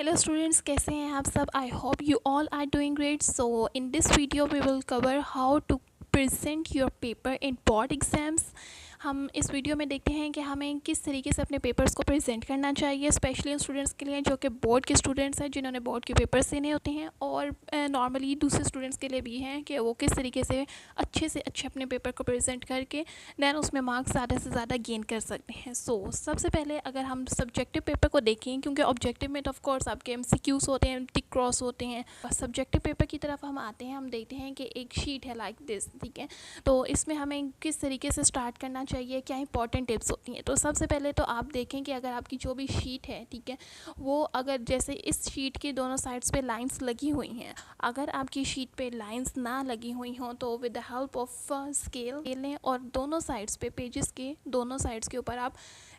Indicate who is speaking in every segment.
Speaker 1: Hello students, कैसे हैं आप सब? I hope you all are doing great. So in this video we will cover how to present your paper in board exams. हम इस video में देखते हैं कि हमें किस तरीके से अपने पेपर्स को प्रेजेंट करना चाहिए, स्पेशली उन स्टूडेंट्स के लिए जो कि बोर्ड के स्टूडेंट्स हैं, जिन्होंने बोर्ड के पेपर्स देने होते हैं, और नॉर्मली दूसरे स्टूडेंट्स के लिए भी हैं कि वो किस तरीके से अच्छे अपने पेपर को प्रेजेंट करके दैन उसमें मार्क्स ज़्यादा से ज़्यादा गेन कर सकते हैं। सबसे पहले अगर हम सब्जेक्टिव पेपर को देखें, क्योंकि ऑब्जेक्टिव में तो ऑफ कोर्स आपके MCQs होते हैं, टिक क्रॉस होते हैं, और सब्जेक्टिव पेपर की तरफ हम आते हैं, हम देखते हैं कि एक शीट है लाइक दिस, ठीक है। तो इसमें हमें किस तरीके से स्टार्ट करना चाहिए, क्या इंपॉर्टेंट टिप्स होती हैं। तो सबसे पहले तो आप देखें कि अगर आपकी जो भी शीट है, ठीक है, वो अगर जैसे इस शीट की दोनों साइड्स पे लाइंस लगी हुई हैं, अगर आपकी शीट पे लाइंस ना लगी हुई हों तो with the help of scale लें और दोनों साइड्स पे पेजेस के दोनों साइड्स के ऊपर आप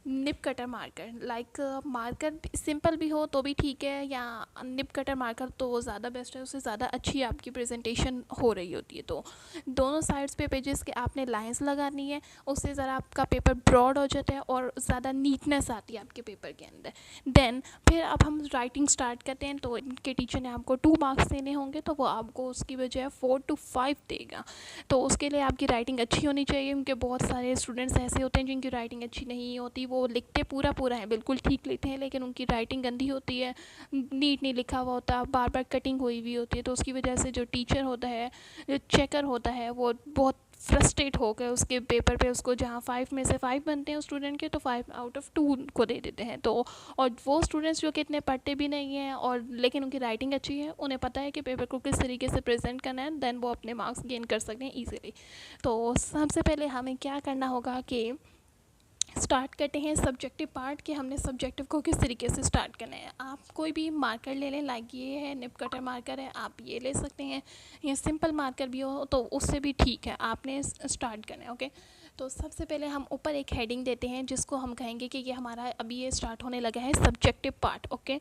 Speaker 1: nip cutter marker, like marker simple भी हो तो भी ठीक है, या निप कटर मार्कर तो वो ज़्यादा बेस्ट है, उससे ज़्यादा अच्छी आपकी प्रेजेंटेशन हो रही होती है। तो दोनों साइड्स पे पेजेस के आपने लाइंस लगानी है, उससे ज़रा आपका पेपर ब्रॉड हो जाता है और ज़्यादा नीटनेस आती है आपके पेपर के अंदर। देन फिर अब हम राइटिंग स्टार्ट करते हैं। तो इनके टीचर ने आपको 2 मार्क्स देने होंगे, तो वो आपको उसकी बजाय 4 to 5 देगा। तो उसके लिए आपकी राइटिंग अच्छी होनी चाहिए, क्योंकि बहुत सारे स्टूडेंट्स ऐसे होते हैं जिनकी राइटिंग अच्छी नहीं होती, वो लिखते पूरा है, बिल्कुल ठीक लिखते हैं, लेकिन उनकी राइटिंग गंदी होती है, नीट नहीं लिखा हुआ होता, बार बार कटिंग हुई हुई होती है। तो उसकी वजह से जो टीचर होता है, जो चेकर होता है, वो बहुत फ्रस्ट्रेट हो गए उसके पेपर पे, उसको जहाँ 5 में से 5 बनते हैं उस स्टूडेंट के, तो 5 out of 2 को दे देते हैं। तो और वो स्टूडेंट्स जो कि इतने पढ़ते भी नहीं हैं और लेकिन उनकी राइटिंग अच्छी है, उन्हें पता है कि पेपर को किस तरीके से प्रेजेंट करना है, देन वो अपने मार्क्स गेन कर सकते हैं ईजिली। तो सबसे पहले हमें क्या करना होगा कि स्टार्ट करते हैं सब्जेक्टिव पार्ट, कि हमने सब्जेक्टिव को किस तरीके से स्टार्ट करना है। आप कोई भी मार्कर ले लें, लाइक ये है निप कटर मार्कर है, आप ये ले सकते हैं, या सिंपल मार्कर भी हो तो उससे भी ठीक है, आपने स्टार्ट करना है। ओके, तो सबसे पहले हम ऊपर एक हेडिंग देते हैं जिसको हम कहेंगे कि ये हमारा अभी ये स्टार्ट होने लगा है सब्जेक्टिव पार्ट। ओके,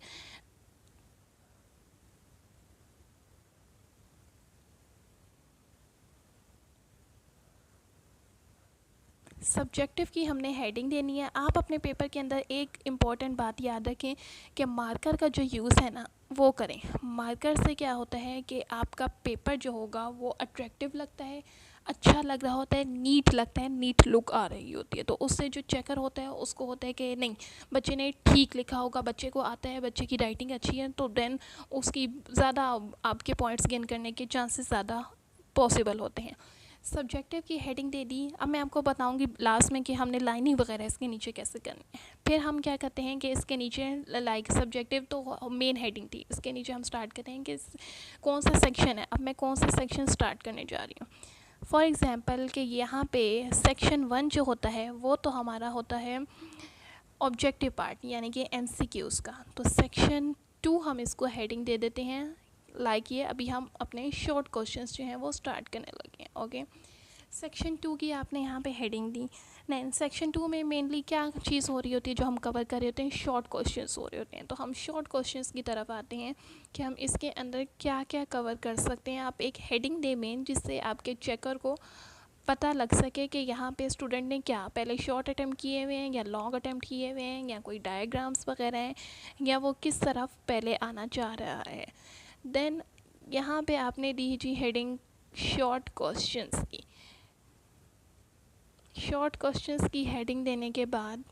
Speaker 1: सब्जेक्टिव की हमने हेडिंग देनी है। आप अपने पेपर के अंदर एक इम्पॉर्टेंट बात याद रखें कि मार्कर का जो यूज़ है ना, वो करें। मार्कर से क्या होता है कि आपका पेपर जो होगा वो अट्रैक्टिव लगता है, अच्छा लग रहा होता है, नीट लगता है, नीट लुक आ रही होती है। तो उससे जो चेकर होता है उसको होता है कि नहीं, बच्चे ने ठीक लिखा होगा, बच्चे को आता है, बच्चे की राइटिंग अच्छी है, तो देन उसकी ज़्यादा आपके पॉइंट्स गेन करने के चांसेस ज़्यादा पॉसिबल होते हैं। सब्जेक्टिव की हेडिंग दे दी। अब मैं आपको बताऊंगी लास्ट में कि हमने लाइनिंग वगैरह इसके नीचे कैसे करनी है। फिर हम क्या करते हैं कि इसके नीचे लाइक सब्जेक्टिव तो मेन हेडिंग थी, इसके नीचे हम स्टार्ट करते हैं कि कौन सा सेक्शन है। अब मैं कौन सा सेक्शन स्टार्ट करने जा रही हूँ। फॉर एग्ज़ाम्पल कि यहाँ पे सेक्शन 1 जो होता है वो तो हमारा होता है ऑब्जेक्टिव पार्ट, यानी कि MCQs का। तो सेक्शन 2 हम इसको हेडिंग दे देते हैं, लाइक ये अभी हम अपने शॉर्ट क्वेश्चंस जो हैं वो स्टार्ट करने लगे हैं। ओके, सेक्शन 2 की आपने यहाँ पे हेडिंग दी। नहीं, सेक्शन 2 में मेनली क्या चीज़ हो रही होती है, जो हम कवर कर रहे होते हैं, शॉर्ट क्वेश्चंस हो रहे होते हैं। तो हम शॉर्ट क्वेश्चंस की तरफ आते हैं कि हम इसके अंदर क्या क्या कवर कर सकते हैं। आप एक हेडिंग दें मेन, जिससे आपके चेकर को पता लग सके कि यहाँ पे स्टूडेंट ने क्या पहले शॉर्ट अटैम्प्ट किए हुए हैं, या लॉन्ग अटैम्प्ट किए हुए हैं, या कोई डायग्राम्स वगैरह हैं, या वो किस तरफ पहले आना चाह रहा है। देन यहाँ पे आपने दी जी हेडिंग शॉर्ट क्वेश्चंस की। शॉर्ट क्वेश्चंस की हेडिंग देने के बाद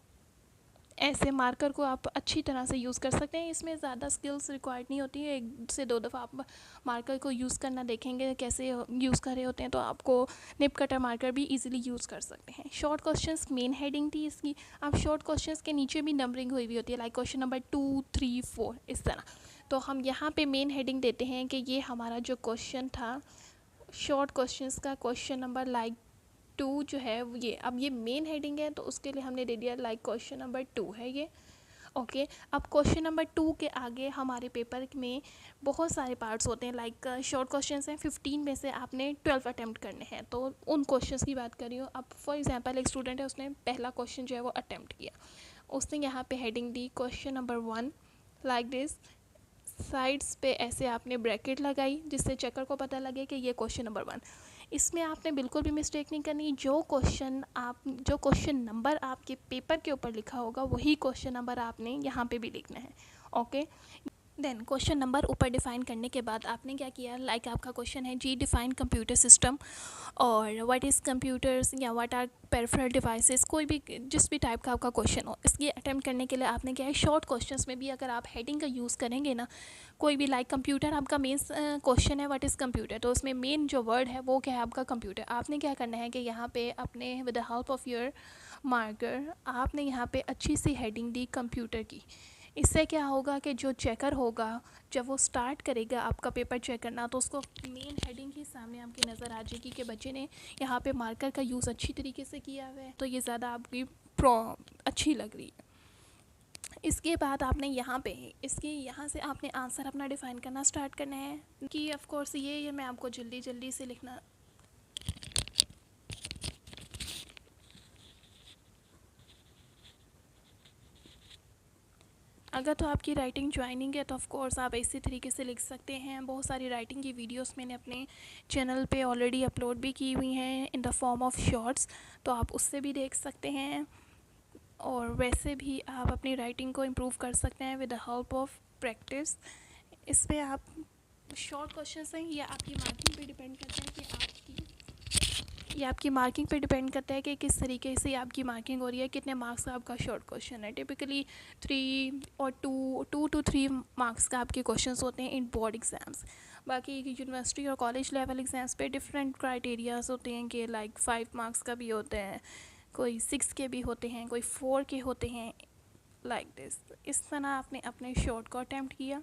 Speaker 1: ऐसे मार्कर को आप अच्छी तरह से यूज़ कर सकते हैं। इसमें ज़्यादा स्किल्स रिक्वायर्ड नहीं होती है, 1 से 2 दफ़ा आप मार्कर को यूज़ करना देखेंगे कैसे यूज़ कर रहे होते हैं, तो आपको निप कटर मार्कर भी इजीली यूज़ कर सकते हैं। शॉर्ट क्वेश्चंस मेन हेडिंग थी इसकी। अब शॉर्ट क्वेश्चंस के नीचे भी नंबरिंग हुई होती है, लाइक क्वेश्चन नंबर 2, 3, 4 इस तरह। तो हम यहाँ पे मेन हेडिंग देते हैं कि ये हमारा जो क्वेश्चन था शॉर्ट क्वेश्चंस का, क्वेश्चन नंबर लाइक 2 जो है ये, अब ये मेन हेडिंग है तो उसके लिए हमने दे दिया लाइक क्वेश्चन नंबर 2 है ये। ओके, अब क्वेश्चन नंबर 2 के आगे हमारे पेपर में बहुत सारे पार्ट्स होते हैं, लाइक शॉर्ट क्वेश्चंस हैं, 15 में से आपने 12 अटैम्प्ट करने हैं, तो उन क्वेश्चंस की बात कर रही हूँ। अब फॉर एग्जांपल एक स्टूडेंट है, उसने पहला क्वेश्चन जो है वो अटैम्प्ट किया, उसने यहाँ पे heading the question number 1 like this. Sides पे ऐसे आपने ब्रैकेट लगाई जिससे चेकर को पता लगे कि ये क्वेश्चन नंबर 1। इसमें आपने बिल्कुल भी मिस्टेक नहीं करनी, जो क्वेश्चन नंबर आपके पेपर के ऊपर लिखा होगा वही क्वेश्चन नंबर आपने यहाँ पे भी लिखना है। ओके, देन क्वेश्चन नंबर ऊपर डिफाइन करने के बाद आपने क्या किया, लाइक आपका क्वेश्चन है जी डिफाइन कंप्यूटर सिस्टम और व्हाट इज़ कंप्यूटर्स या व्हाट आर पेरिफेरल डिवाइसेस, कोई भी जिस भी टाइप का आपका क्वेश्चन हो, इसकी अटेम्प्ट करने के लिए आपने क्या है, शॉर्ट क्वेश्चंस में भी अगर आप हेडिंग का यूज़ करेंगे ना, कोई भी लाइक कंप्यूटर आपका मेन क्वेश्चन है व्हाट इज़ कंप्यूटर, तो उसमें मेन जो वर्ड है वो क्या है आपका कंप्यूटर। आपने क्या करना है कि यहाँ पे अपने with the help of your marker आपने यहाँ पे अच्छी सी हेडिंग दी कंप्यूटर की। इससे क्या होगा कि जो चेकर होगा जब वो स्टार्ट करेगा आपका पेपर चेक करना, तो उसको मेन हेडिंग ही सामने आपकी नज़र आ जाएगी कि बच्चे ने यहाँ पे मार्कर का यूज़ अच्छी तरीके से किया हुआ है, तो ये ज़्यादा आपकी अच्छी लग रही है। इसके बाद आपने यहाँ पे इसके यहाँ से आपने आंसर अपना डिफ़ाइन करना स्टार्ट करना है कि ऑफ कोर्स ये मैं आपको जल्दी जल्दी से लिखना, अगर तो आपकी राइटिंग ज्वाइनिंग है तो ऑफ कोर्स आप इसी तरीके से लिख सकते हैं। बहुत सारी राइटिंग की वीडियोस मैंने अपने चैनल पे ऑलरेडी अपलोड भी की हुई हैं in the form of shorts, तो आप उससे भी देख सकते हैं। और वैसे भी आप अपनी राइटिंग को इम्प्रूव कर सकते हैं with the help of practice. इसमें आप शॉर्ट क्वेश्चंस हैं, ये आपकी मार्किंग पे डिपेंड करता है कि ये आपकी मार्किंग पे डिपेंड करता है कि किस तरीके से आपकी मार्किंग हो रही है, कितने मार्क्स का आपका शॉर्ट क्वेश्चन है। टिपिकली 3 और 2 to 3 मार्क्स का आपके क्वेश्चंस होते हैं इन बोर्ड एग्ज़ाम्स। बाकी यूनिवर्सिटी और कॉलेज लेवल एग्ज़ाम्स पे डिफरेंट क्राइटेरियाज होते हैं कि लाइक 5 मार्क्स का भी होते हैं, कोई 6 के भी होते हैं, कोई 4 के होते हैं, लाइक दिस। इस तरह आपने अपने शॉर्ट को अटैम्प्ट किया।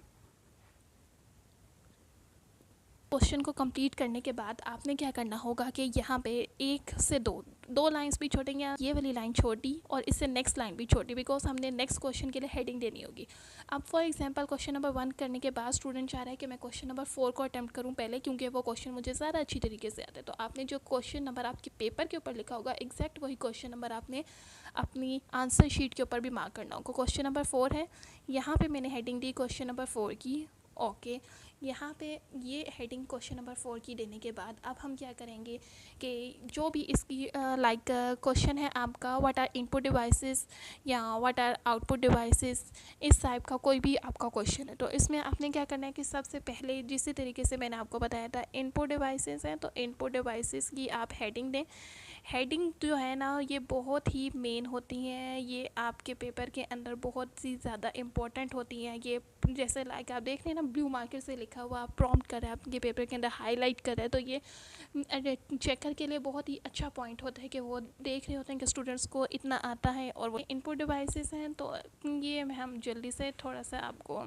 Speaker 1: क्वेश्चन को कंप्लीट करने के बाद आपने क्या करना होगा कि यहाँ पे 1 से 2 लाइंस भी छोड़ेंगे, ये वाली लाइन छोटी और इससे नेक्स्ट लाइन भी छोटी, बिकॉज हमने नेक्स्ट क्वेश्चन के लिए हेडिंग देनी होगी। अब फॉर एग्जांपल क्वेश्चन नंबर 1 करने के बाद स्टूडेंट चाह रहा है कि मैं क्वेश्चन नंबर 4 को अटैम्प्ट करूँ पहले, क्योंकि वो क्वेश्चन मुझे ज़्यादा अच्छी तरीके से आता है। तो आपने जो क्वेश्चन नंबर आपके पेपर के ऊपर लिखा होगा एग्जैक्ट वही क्वेश्चन नंबर आपने अपनी आंसर शीट के ऊपर भी मार्क करना होगा। क्वेश्चन नंबर 4 है, यहाँ पर मैंने हेडिंग दी क्वेश्चन नंबर 4 की। ओके यहाँ पे ये हेडिंग क्वेश्चन नंबर 4 की देने के बाद अब हम क्या करेंगे कि जो भी इसकी लाइक क्वेश्चन है आपका व्हाट आर इनपुट डिवाइसेस या व्हाट आर आउटपुट डिवाइसेस, इस टाइप का कोई भी आपका क्वेश्चन है, तो इसमें आपने क्या करना है कि सबसे पहले जिस तरीके से मैंने आपको बताया था इनपुट डिवाइसेस हैं, तो इनपुट डिवाइसेस की आप हेडिंग दें। हेडिंग जो है ना ये बहुत ही मेन होती हैं, ये आपके पेपर के अंदर बहुत ही ज़्यादा इम्पोर्टेंट होती हैं। ये जैसे लाइक आप देख रहे हैं ना ब्लू मार्कर से लिखा हुआ आप प्रॉम्प्ट कर रहे हैं, आपके पेपर के अंदर हाईलाइट कर रहे हैं, तो ये चेकर के लिए बहुत ही अच्छा पॉइंट होता है कि वो देख रहे होते हैं कि स्टूडेंट्स को इतना आता है। और वो इनपुट डिवाइसेस हैं, तो ये हम जल्दी से थोड़ा सा आपको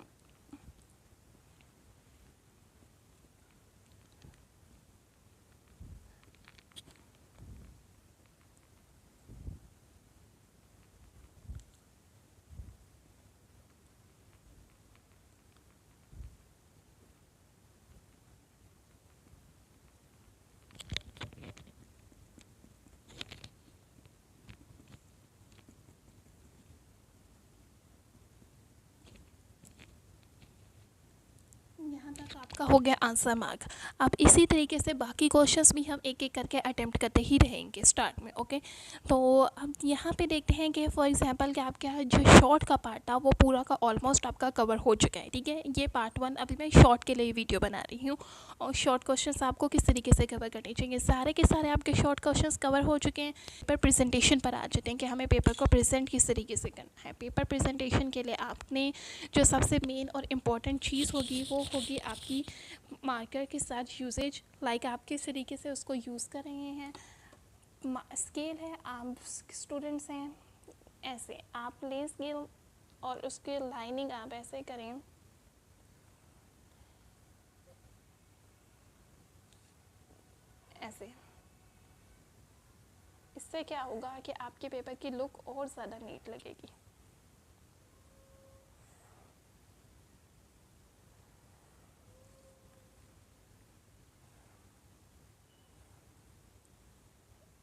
Speaker 1: यहाँ तक आपका हो गया आंसर मार्क। अब इसी तरीके से बाकी क्वेश्चंस भी हम एक एक करके अटेम्प्ट करते ही रहेंगे स्टार्ट में। ओके तो अब यहाँ पे देखते हैं कि फॉर एग्जांपल कि आपका जो शॉर्ट का पार्ट था वो पूरा का ऑलमोस्ट आपका कवर हो चुका है। ठीक है, ये पार्ट 1 अभी मैं शॉर्ट के लिए वीडियो बना रही हूँ और शॉर्ट क्वेश्चन आपको किस तरीके से कवर करने चाहिए, सारे के सारे आपके शॉर्ट क्वेश्चन कवर हो चुके हैं। पर प्रेजेंटेशन पर आ जाते हैं कि हमें पेपर को प्रेजेंट किस तरीके से करना है। पेपर प्रेजेंटेशन के लिए आपने जो सबसे मेन और इम्पॉर्टेंट चीज़ होगी वो होगी आपकी मार्कर के साथ यूजेज, लाइक आप किस तरीके से उसको यूज़ कर रहे हैं। स्केल है, आप स्टूडेंट्स हैं, ऐसे आप ले स्केल और उसके लाइनिंग आप ऐसे करें, ऐसे। इससे क्या होगा कि आपके पेपर की लुक और ज़्यादा नीट लगेगी।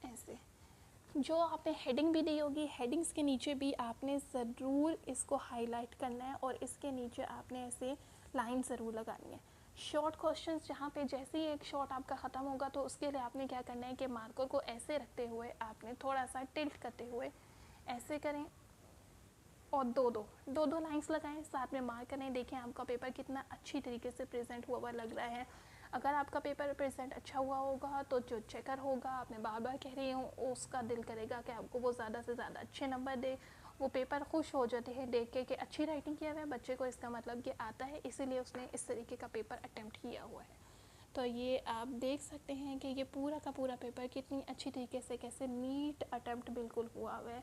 Speaker 1: ऐसे जो आपने हेडिंग भी दी होगी, हेडिंग्स के नीचे भी आपने ज़रूर इसको हाईलाइट करना है और इसके नीचे आपने ऐसे लाइन ज़रूर लगानी है। शॉर्ट क्वेश्चंस जहाँ पे जैसे ही एक शॉर्ट आपका ख़त्म होगा तो उसके लिए आपने क्या करना है कि मार्कर को ऐसे रखते हुए आपने थोड़ा सा टिल्ट करते हुए ऐसे करें, और दो दो लाइंस लगाएं, साथ में मार्क करें। देखें आपका पेपर कितना अच्छी तरीके से प्रेजेंट हुआ लग रहा है। अगर आपका पेपर प्रेजेंट अच्छा हुआ होगा तो जो चेकर होगा, आपने बार बार कह रही हूँ, उसका दिल करेगा कि आपको वो ज़्यादा से ज़्यादा अच्छे नंबर दे। वो पेपर खुश हो जाते हैं देख के कि अच्छी राइटिंग किया हुआ है बच्चे को, इसका मतलब कि आता है, इसीलिए उसने इस तरीके का पेपर अटैम्प्ट किया हुआ है। तो ये आप देख सकते हैं कि ये पूरा का पूरा पेपर कितनी अच्छी तरीके से कैसे नीट अटैम्प्ट बिल्कुल हुआ हुआ है।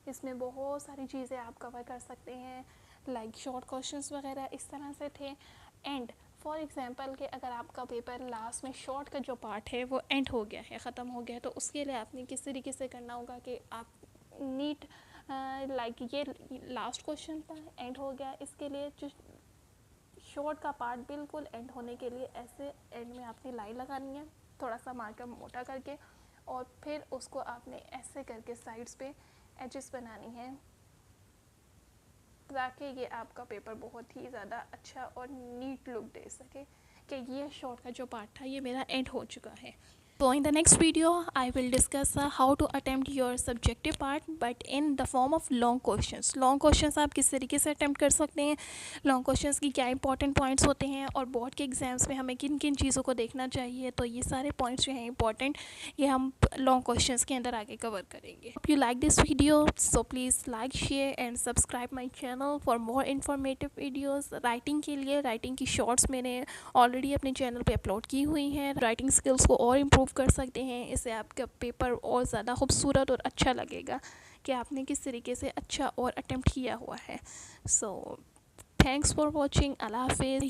Speaker 1: इसमें बहुत सारी चीज़ें आप कवर कर सकते हैं, लाइक शॉर्ट क्वेश्चंस वगैरह इस तरह से थे। एंड फॉर एग्जांपल कि अगर आपका पेपर लास्ट में शॉर्ट का जो पार्ट है वो एंड हो गया है, ख़त्म हो गया है, तो उसके लिए आपने किस तरीके से करना होगा कि आप नीट लाइक ये लास्ट क्वेश्चन था, एंड हो गया, इसके लिए जो शॉर्ट का पार्ट बिल्कुल एंड होने के लिए ऐसे एंड में आपने लाइन लगानी है, थोड़ा सा मार्कर मोटा करके, और फिर उसको आपने ऐसे करके साइड्स पे एजेस बनानी है ताकि ये आपका पेपर बहुत ही ज़्यादा अच्छा और नीट लुक दे सके कि ये शॉर्ट का जो पार्ट था ये मेरा एंड हो चुका है। So in the next video I will discuss how to attempt your subjective part but in the form of long questions. Long questions आप किस तरीके से attempt कर सकते हैं, long questions की क्या important points होते हैं, और बोर्ड के एग्ज़ाम्स में हमें किन किन चीज़ों को देखना चाहिए। तो ये सारे points जो हैं important, ये हम long questions के अंदर आगे cover करेंगे। Hope you like this video, so please like, share and subscribe my channel for more informative videos. Writing के लिए राइटिंग की शॉर्ट्स मैंने ऑलरेडी अपने चैनल पे अपलोड की हुई हैं। राइटिंग स्किल्स को और इम्प्रूव कर सकते हैं, इससे आपका पेपर और ज़्यादा खूबसूरत और अच्छा लगेगा कि आपने किस तरीके से अच्छा और अटेम्प्ट किया हुआ है। So thanks for watching. अल्लाह हाफिज़।